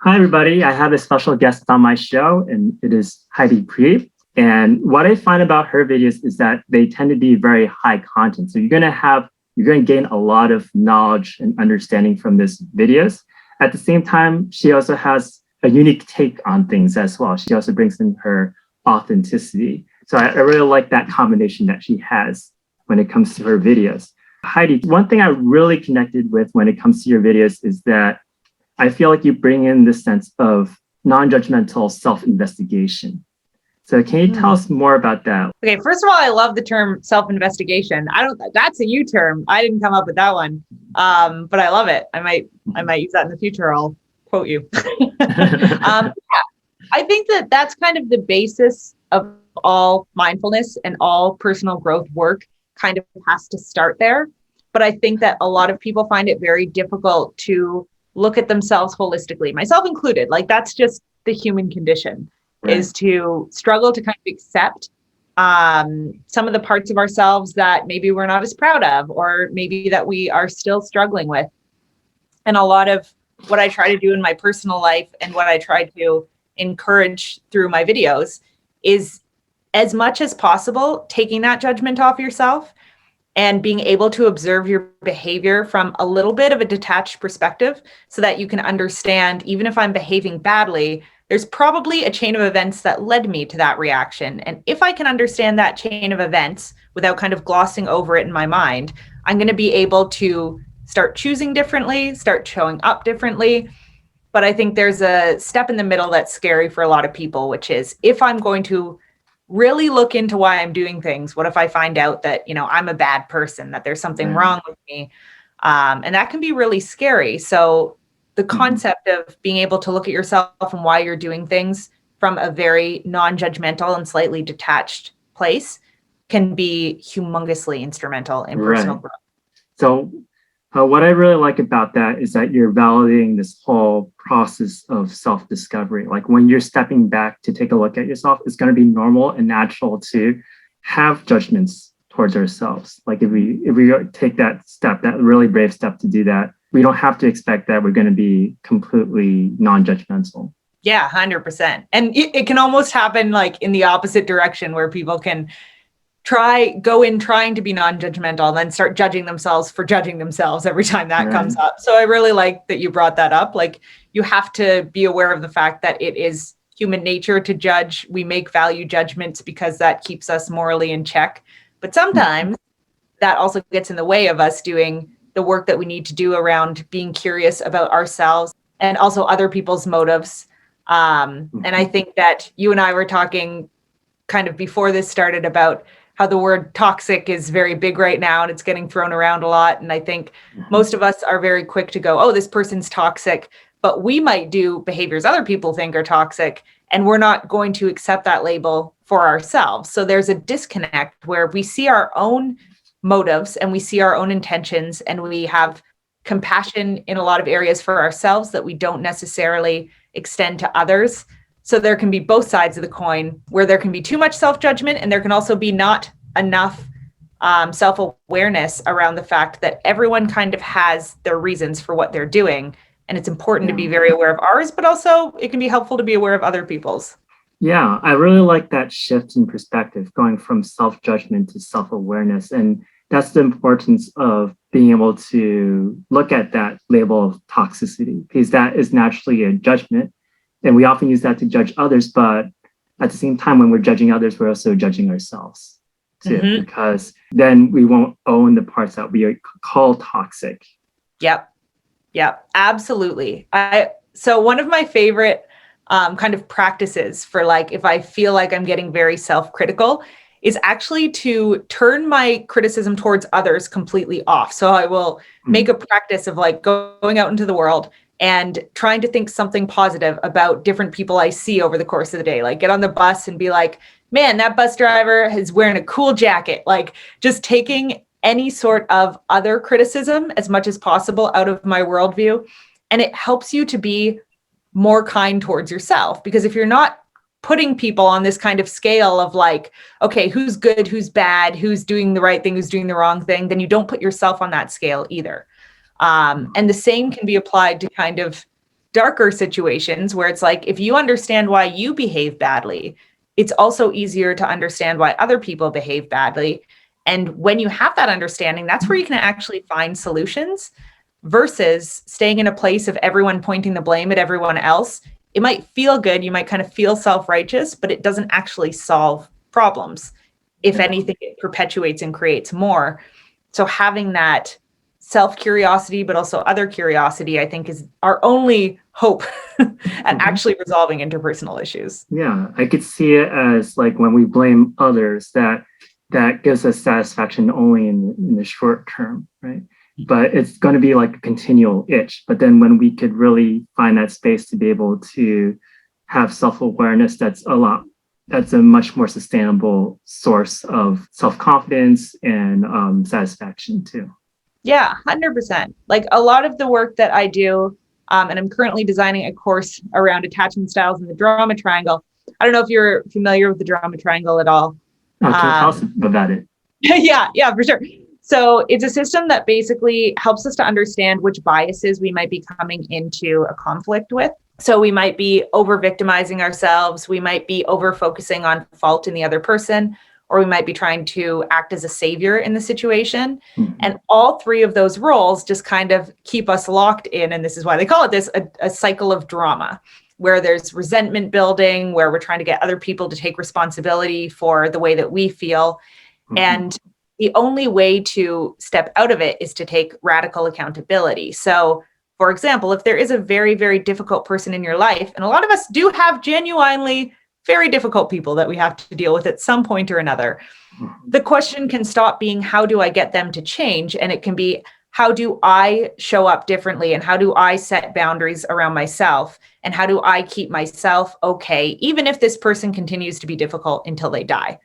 Hi, everybody. I have a special guest on my show, and it is Heidi Priebe. And what I find about her videos is that they tend to be very high content. So you're going to gain a lot of knowledge and understanding from these videos. At the same time, she also has a unique take on things as well. She also brings in her authenticity. So I really like that combination that she has when it comes to her videos. Heidi, one thing I really connected with when it comes to your videos is that I feel like you bring in this sense of non-judgmental self-investigation. So can you tell us more about that? Okay, first of all, I love the term self-investigation. That's a you term. I didn't come up with that one. But I love it. I might use that in the future. I'll quote you. Yeah, I think that's kind of the basis of all mindfulness and all personal growth work kind of has to start there. But I think that a lot of people find it very difficult to look at themselves holistically, myself included. Like that's just the human condition, right, is to struggle to kind of accept some of the parts of ourselves that maybe we're not as proud of, or maybe that we are still struggling with. And a lot of what I try to do in my personal life and what I try to encourage through my videos is, as much as possible, taking that judgment off yourself and being able to observe your behavior from a little bit of a detached perspective so that you can understand, even if I'm behaving badly, there's probably a chain of events that led me to that reaction. And if I can understand that chain of events without kind of glossing over it in my mind, I'm going to be able to start choosing differently, start showing up differently. But I think there's a step in the middle that's scary for a lot of people, which is, if I'm going to really look into why I'm doing things, what if I find out that, I'm a bad person, that there's something wrong with me? And that can be really scary. So the concept of being able to look at yourself and why you're doing things from a very non-judgmental and slightly detached place can be humongously instrumental in personal growth. So what I really like about that is that you're validating this whole process of self-discovery. Like when you're stepping back to take a look at yourself, it's going to be normal and natural to have judgments towards ourselves. Like if we take that step, that really brave step to do that, we don't have to expect that we're going to be completely non-judgmental. Yeah, 100%. And it can almost happen like in the opposite direction, where people can go in trying to be non-judgmental and then start judging themselves for judging themselves every time that comes up. So I really like that you brought that up. Like, you have to be aware of the fact that it is human nature to judge. We make value judgments because that keeps us morally in check. But sometimes that also gets in the way of us doing the work that we need to do around being curious about ourselves and also other people's motives. And I think that you and I were talking kind of before this started about how the word toxic is very big right now and it's getting thrown around a lot. And I think most of us are very quick to go, oh, this person's toxic, but we might do behaviors other people think are toxic, and we're not going to accept that label for ourselves. So there's a disconnect where we see our own motives and we see our own intentions, and we have compassion in a lot of areas for ourselves that we don't necessarily extend to others. So there can be both sides of the coin, where there can be too much self-judgment, and there can also be not enough self-awareness around the fact that everyone kind of has their reasons for what they're doing. And it's important to be very aware of ours, but also it can be helpful to be aware of other people's. Yeah, I really like that shift in perspective, going from self-judgment to self-awareness. And that's the importance of being able to look at that label of toxicity, because that is naturally a judgment. And we often use that to judge others, but at the same time, when we're judging others, we're also judging ourselves too, because then we won't own the parts that we call toxic. Yep, absolutely. So one of my favorite kind of practices for, like, if I feel like I'm getting very self-critical, is actually to turn my criticism towards others completely off. So I will make a practice of like going out into the world and trying to think something positive about different people I see over the course of the day. Like, get on the bus and be like, man, that bus driver is wearing a cool jacket. Like, just taking any sort of other criticism as much as possible out of my worldview. And it helps you to be more kind towards yourself, because if you're not putting people on this kind of scale of like, okay, who's good, who's bad, who's doing the right thing, who's doing the wrong thing, then you don't put yourself on that scale either. And the same can be applied to kind of darker situations where it's like, if you understand why you behave badly, it's also easier to understand why other people behave badly. And when you have that understanding, that's where you can actually find solutions versus staying in a place of everyone pointing the blame at everyone else. It might feel good. You might kind of feel self-righteous, but it doesn't actually solve problems. If anything, it perpetuates and creates more. So having that self-curiosity, but also other curiosity, I think is our only hope at actually resolving interpersonal issues. Yeah, I could see it as like when we blame others, that gives us satisfaction only in the short term, right? But it's going to be like a continual itch. But then when we could really find that space to be able to have self-awareness, that's a much more sustainable source of self-confidence and satisfaction too. Yeah, 100%. Like a lot of the work that I do, and I'm currently designing a course around attachment styles in the drama triangle. I don't know if you're familiar with the drama triangle at all. Can you tell us about it? Yeah, for sure. So it's a system that basically helps us to understand which biases we might be coming into a conflict with. So we might be over victimizing ourselves. We might be over focusing on fault in the other person, or we might be trying to act as a savior in the situation. Mm-hmm. And all three of those roles just kind of keep us locked in. And this is why they call it this, a cycle of drama, where there's resentment building, where we're trying to get other people to take responsibility for the way that we feel. Mm-hmm. And the only way to step out of it is to take radical accountability. So, for example, if there is a very, very difficult person in your life, and a lot of us do have genuinely very difficult people that we have to deal with at some point or another, the question can stop being, how do I get them to change? And it can be, how do I show up differently? And how do I set boundaries around myself? And how do I keep myself okay, even if this person continues to be difficult until they die?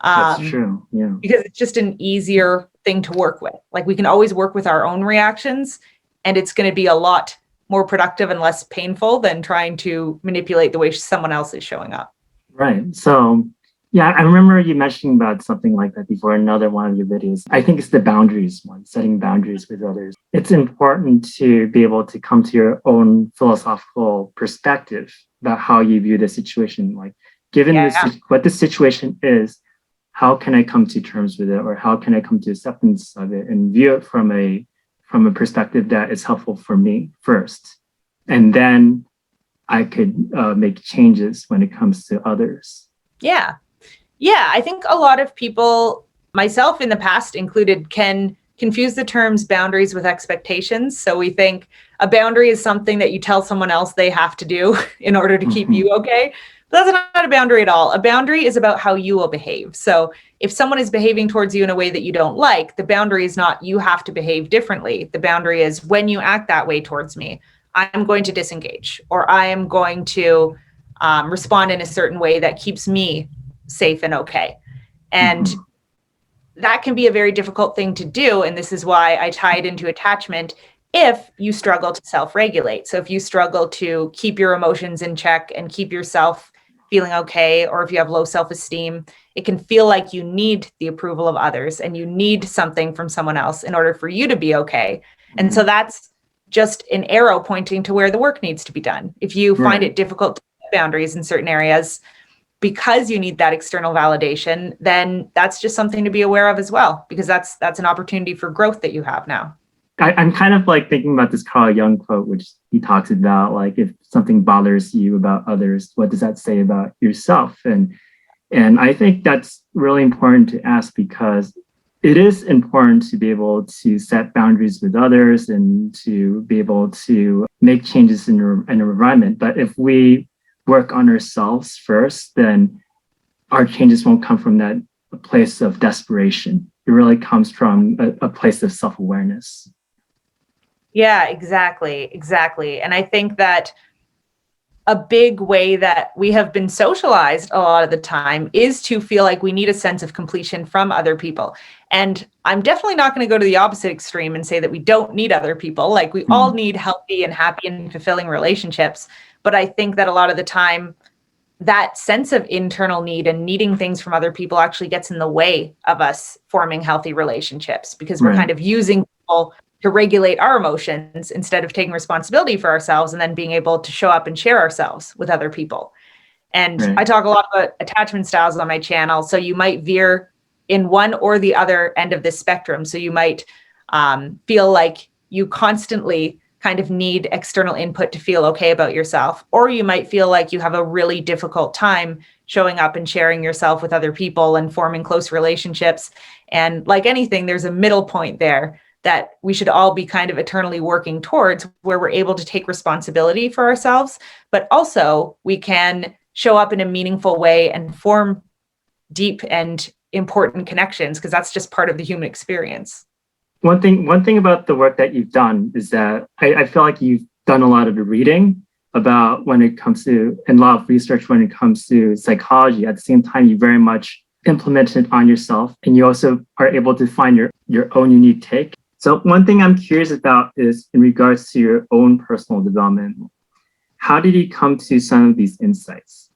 That's true. Yeah. Because it's just an easier thing to work with. Like we can always work with our own reactions, and it's going to be a lot more productive and less painful than trying to manipulate the way someone else is showing up. Right. So, yeah, I remember you mentioning about something like that before, another one of your videos. I think it's the boundaries one, setting boundaries with others. It's important to be able to come to your own philosophical perspective about how you view the situation. Like, given what the situation is, how can I come to terms with it, or how can I come to acceptance of it and view it from a perspective that is helpful for me first, and then I could make changes when it comes to others. Yeah, I think a lot of people, myself in the past included, can confuse the terms boundaries with expectations. So we think a boundary is something that you tell someone else they have to do in order to keep you okay. But that's not a boundary at all. A boundary is about how you will behave. So if someone is behaving towards you in a way that you don't like, the boundary is not you have to behave differently. The boundary is, when you act that way towards me, I'm going to disengage, or I am going to respond in a certain way that keeps me safe and okay. And that can be a very difficult thing to do. And this is why I tie it into attachment. If you struggle to self-regulate, so if you struggle to keep your emotions in check and keep yourself feeling okay, or if you have low self-esteem, it can feel like you need the approval of others and you need something from someone else in order for you to be okay. And so that's just an arrow pointing to where the work needs to be done. If you find it difficult to set boundaries in certain areas because you need that external validation, then that's just something to be aware of as well, because that's an opportunity for growth that you have now. I'm kind of like thinking about this Carl Jung quote, which he talks about, like, if something bothers you about others, what does that say about yourself? And I think that's really important to ask, because it is important to be able to set boundaries with others and to be able to make changes in an environment. But if we work on ourselves first, then our changes won't come from that place of desperation. It really comes from a place of self-awareness. Yeah, exactly. And I think that a big way that we have been socialized a lot of the time is to feel like we need a sense of completion from other people. And I'm definitely not going to go to the opposite extreme and say that we don't need other people. Like, we all need healthy and happy and fulfilling relationships. But I think that a lot of the time, that sense of internal need and needing things from other people actually gets in the way of us forming healthy relationships, because we're kind of using people to regulate our emotions instead of taking responsibility for ourselves and then being able to show up and share ourselves with other people. And Right. I talk a lot about attachment styles on my channel. So you might veer in one or the other end of this spectrum. So you might feel like you constantly kind of need external input to feel okay about yourself. Or you might feel like you have a really difficult time showing up and sharing yourself with other people and forming close relationships. And like anything, there's a middle point there that we should all be kind of eternally working towards, where we're able to take responsibility for ourselves, but also we can show up in a meaningful way and form deep and important connections, because that's just part of the human experience. One thing about the work that you've done is that I feel like you've done a lot of the reading about when it comes to, and a lot of research when it comes to psychology. At the same time, you very much implement it on yourself, and you also are able to find your own unique take. So one thing I'm curious about is in regards to your own personal development. How did you come to some of these insights?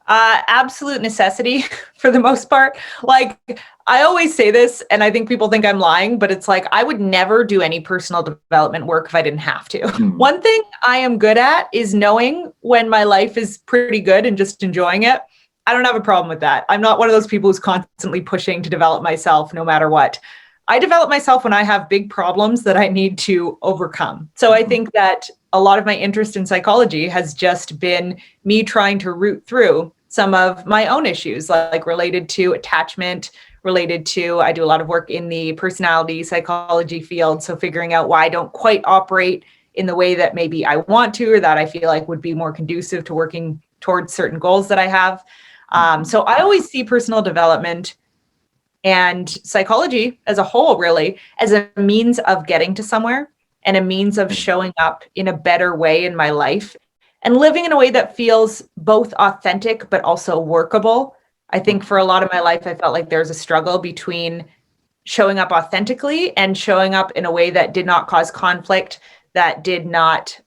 Absolute necessity for the most part. Like, I always say this, and I think people think I'm lying, but it's like, I would never do any personal development work if I didn't have to. One thing I am good at is knowing when my life is pretty good and just enjoying it. I don't have a problem with that. I'm not one of those people who's constantly pushing to develop myself no matter what. I develop myself when I have big problems that I need to overcome. So I think that a lot of my interest in psychology has just been me trying to root through some of my own issues, like related to attachment, related to, I do a lot of work in the personality psychology field. So figuring out why I don't quite operate in the way that maybe I want to, or that I feel like would be more conducive to working towards certain goals that I have. So I always see personal development and psychology as a whole, really, as a means of getting to somewhere and a means of showing up in a better way in my life and living in a way that feels both authentic, but also workable. I think for a lot of my life, I felt like there's a struggle between showing up authentically and showing up in a way that did not cause conflict, that did not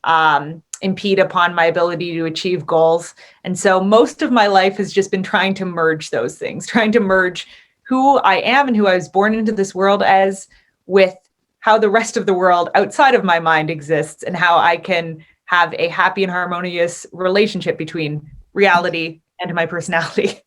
impede upon my ability to achieve goals. And so most of my life has just been trying to merge those things, trying to merge who I am and who I was born into this world as with how the rest of the world outside of my mind exists, and how I can have a happy and harmonious relationship between reality and my personality.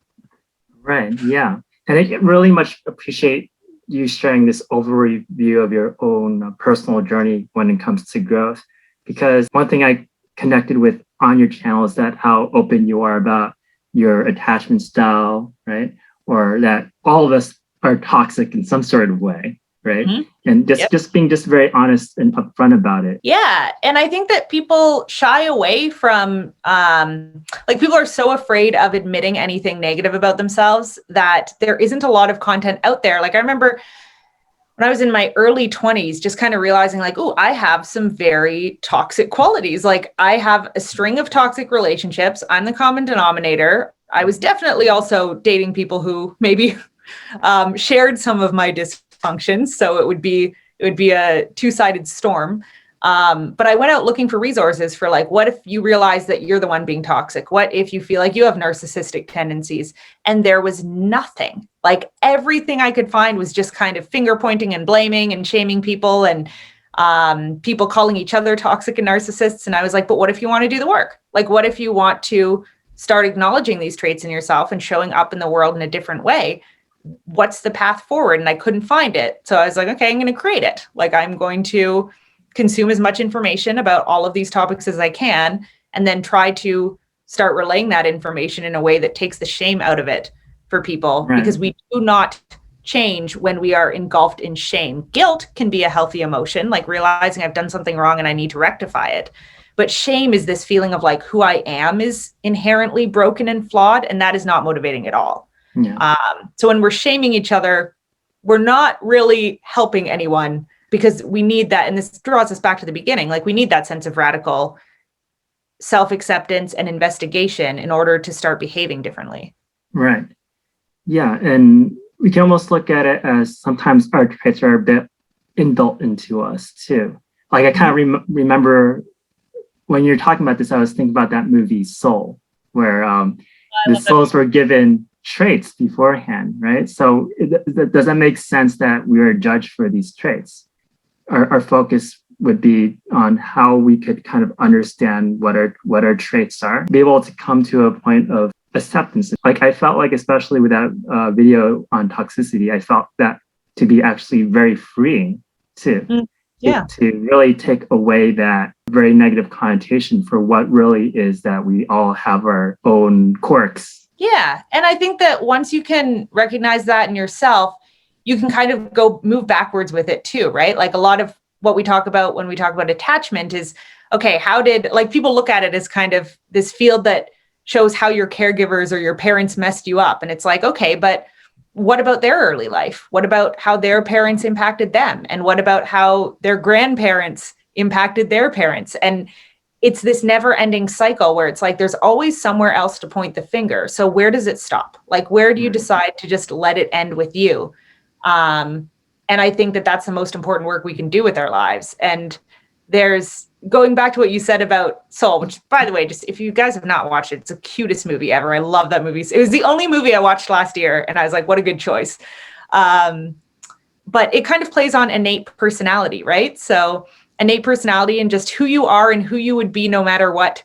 Right. Yeah. And I really much appreciate you sharing this overview of your own personal journey when it comes to growth. Because one thing I connected with on your channel is that how open you are about your attachment style, right? Or that all of us are toxic in some sort of way, right? And just being just very honest and upfront about it. Yeah. And I think that people shy away from, like, people are so afraid of admitting anything negative about themselves that there isn't a lot of content out there. Like, I remember when I was in my early 20s, just kind of realizing like, oh, I have some very toxic qualities. Like, I have a string of toxic relationships. I'm the common denominator. I was definitely also dating people who maybe shared some of my dysfunctions. So it would be a two-sided storm. But I went out looking for resources for, like, what if you realize that you're the one being toxic? What if you feel like you have narcissistic tendencies? And there was nothing. Like, everything I could find was just kind of finger pointing and blaming and shaming people, and people calling each other toxic and narcissists. And I was like, but what if you want to do the work? Like, what if you want to start acknowledging these traits in yourself and showing up in the world in a different way? What's the path forward? And I couldn't find it. So I was like, okay, I'm going to create it. Like, I'm going to consume as much information about all of these topics as I can, and then try to start relaying that information in a way that takes the shame out of it for people, because we do not change when we are engulfed in shame. Guilt can be a healthy emotion, like realizing I've done something wrong and I need to rectify it. But shame is this feeling of like, who I am is inherently broken and flawed, and that is not motivating at all. Yeah. So when we're shaming each other, we're not really helping anyone, because we need that. And this draws us back to the beginning. Like, we need that sense of radical self-acceptance and investigation in order to start behaving differently. Right. Yeah. And we can almost look at it as sometimes our traits are a bit inbuilt into us too. Like, I kind of remember when you're talking about this, I was thinking about that movie Soul, where the souls were given traits beforehand, right? So does that make sense that we are judged for these traits? our focus would be on how we could kind of understand what our traits are, be able to come to a point of acceptance. Like I felt like, especially with that video on toxicity, I felt that to be actually very freeing too. Yeah. To really take away that very negative connotation for what really is that we all have our own quirks. Yeah. And I think that once you can recognize that in yourself, you can kind of go move backwards with it too, right? Like a lot of what we talk about when we talk about attachment is, okay, how did, like people look at it as kind of this field that shows how your caregivers or your parents messed you up. And it's like, okay, but what about their early life? What about how their parents impacted them? And what about how their grandparents impacted their parents? And it's this never ending cycle where it's like there's always somewhere else to point the finger. So where does it stop? Like, where do you decide to just let it end with you? And I think that that's the most important work we can do with our lives. And there's going back to what you said about Soul, which, by the way, just if you guys have not watched it, it's the cutest movie ever. I love that movie. It was the only movie I watched last year, and I was like, what a good choice. But it kind of plays on innate personality, right? So innate personality and just who you are and who you would be no matter what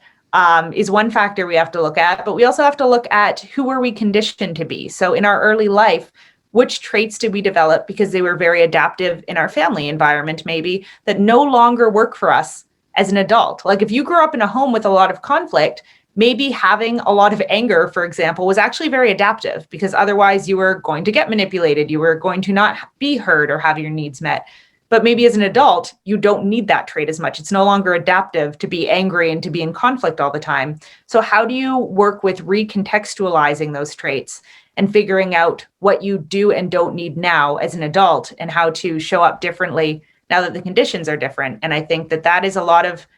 is one factor we have to look at. But we also have to look at who were we conditioned to be. So in our early life, which traits did we develop because they were very adaptive in our family environment, maybe, that no longer work for us as an adult? Like if you grew up in a home with a lot of conflict, maybe having a lot of anger, for example, was actually very adaptive because otherwise you were going to get manipulated. You were going to not be heard or have your needs met. But maybe as an adult, you don't need that trait as much. It's no longer adaptive to be angry and to be in conflict all the time. So how do you work with recontextualizing those traits and figuring out what you do and don't need now as an adult and how to show up differently now that the conditions are different? And I think that that is a lot of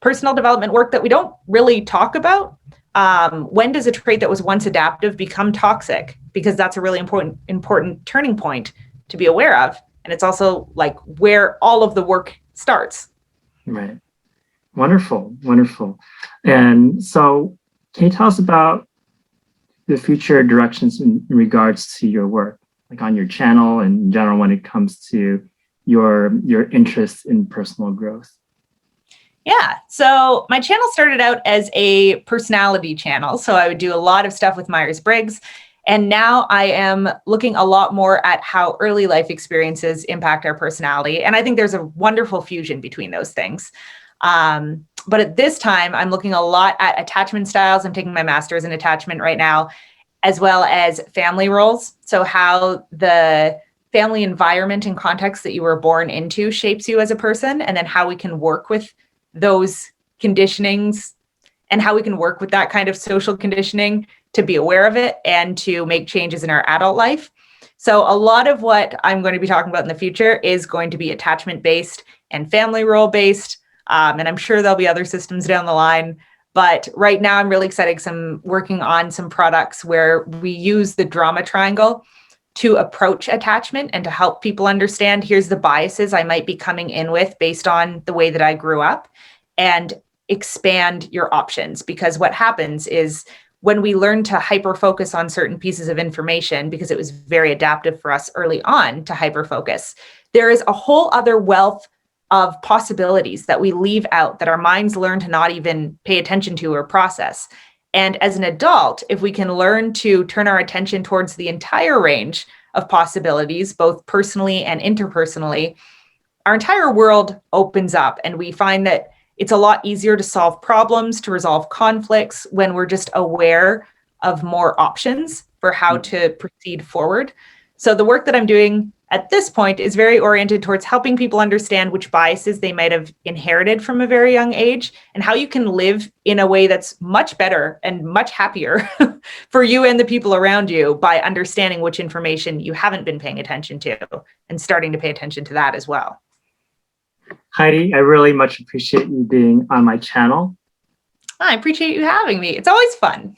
personal development work that we don't really talk about. When does a trait that was once adaptive become toxic? Because that's a really important turning point to be aware of. And it's also like where all of the work starts. Right. Wonderful. Wonderful. And so can you tell us about the future directions in regards to your work, like on your channel and in general when it comes to your interest in personal growth? Yeah. So my channel started out as a personality channel. So I would do a lot of stuff with Myers-Briggs. And now I am looking a lot more at how early life experiences impact our personality. And I think there's a wonderful fusion between those things. But at this time, I'm looking a lot at attachment styles. I'm taking my master's in attachment right now, as well as family roles. So how the family environment and context that you were born into shapes you as a person, and then how we can work with those conditionings and how we can work with that kind of social conditioning to be aware of it and to make changes in our adult life. So a lot of what I'm going to be talking about in the future is going to be attachment based and family role based. And I'm sure there'll be other systems down the line. But right now I'm really excited because I'm working on some products where we use the drama triangle to approach attachment and to help people understand here's the biases I might be coming in with based on the way that I grew up, and expand your options. Because what happens is when we learn to hyper focus on certain pieces of information, because it was very adaptive for us early on to hyper focus, there is a whole other wealth of possibilities that we leave out that our minds learn to not even pay attention to or process. And as an adult, if we can learn to turn our attention towards the entire range of possibilities, both personally and interpersonally, our entire world opens up, and we find that it's a lot easier to solve problems, to resolve conflicts when we're just aware of more options for how to proceed forward. So the work that I'm doing at this point is very oriented towards helping people understand which biases they might have inherited from a very young age and how you can live in a way that's much better and much happier for you and the people around you by understanding which information you haven't been paying attention to and starting to pay attention to that as well. Heidi, I really much appreciate you being on my channel. I appreciate you having me. It's always fun.